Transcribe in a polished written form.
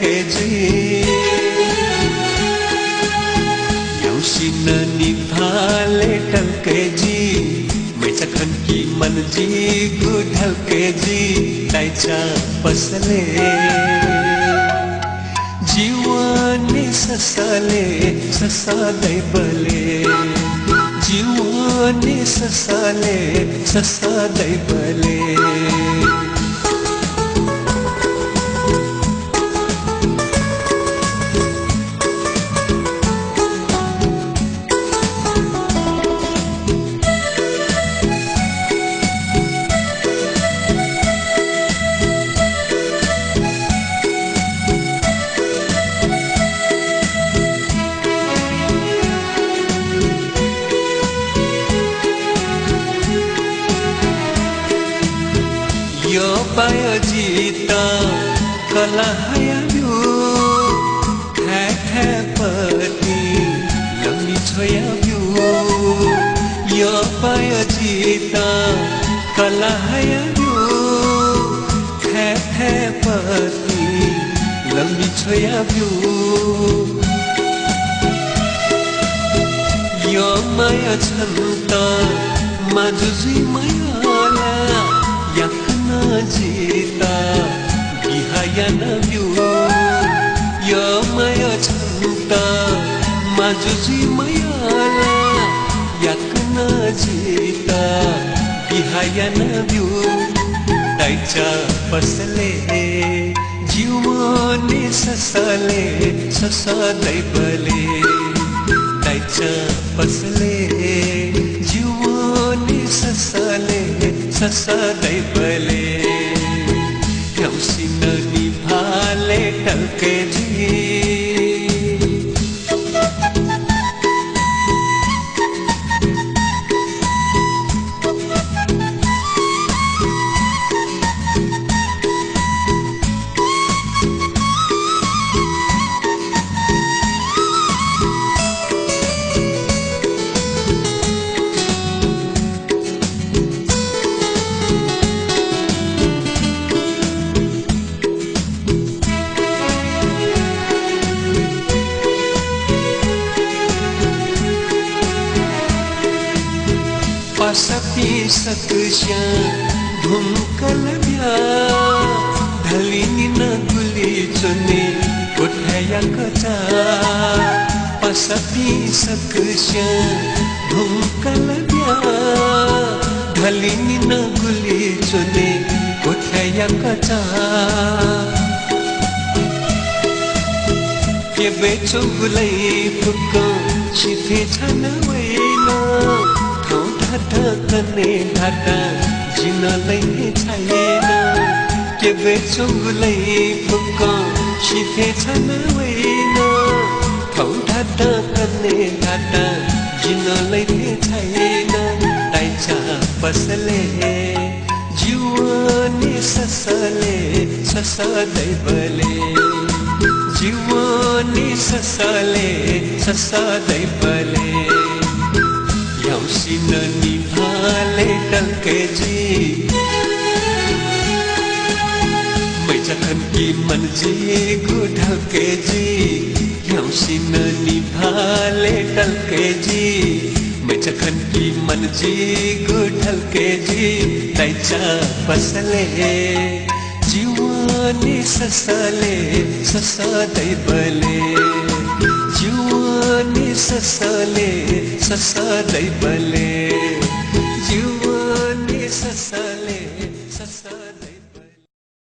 ढल्केजी यौसिन निभाले ढल्केजी मैचा खनकी मनजी गु ढल्केजी ताइचा पसले जीवनी ससाले ससादै बले जीवनी ससाले ससादै बले यो पायो जीता कला हयाब्यू ठे ठे पति लम्बी छोयाब्यू यो पायो जीता कला हयाब्यू ठे ठे पति लम्बी छोयाब्यू यो माया छन्ता माजुजी मायाला yakna jita bihaya nabyu yo maya chanta majuji mayala yakna jita bihaya nabyu taicha pasale jiwani sasale sasadai bale taicha pasale jiwani sasale ससादै बले यौसिन निभाले ढल्केजी पासपी सकशा धुमकलब्या ढलिनी न गुली चुने कोठया कचा पासपी सकशा धुमकलब्या ढलिनी न गुली चुने कोठया कचा के बेचो गुलै फुको छिथे छन वैना ढकने ढाटा जिनलै छैन के बेचुलै फुक्क सिधे छन् वैन ठौ ढकने ढाटा जिनलै छैन ताइचा पसले जीवनी ससले ससदै बले जीवनी ससले ससदै बले यौसिन निभाले ढल्केजी मैचा खनकी मनजी गु ढल्केजी यौसिन निभाले ढल्केजी मैचा खनकी मनजी गु ढल्केजी ताइचा पसले जीवनी ससले ससदै बले जीवनी ससले ससदै बले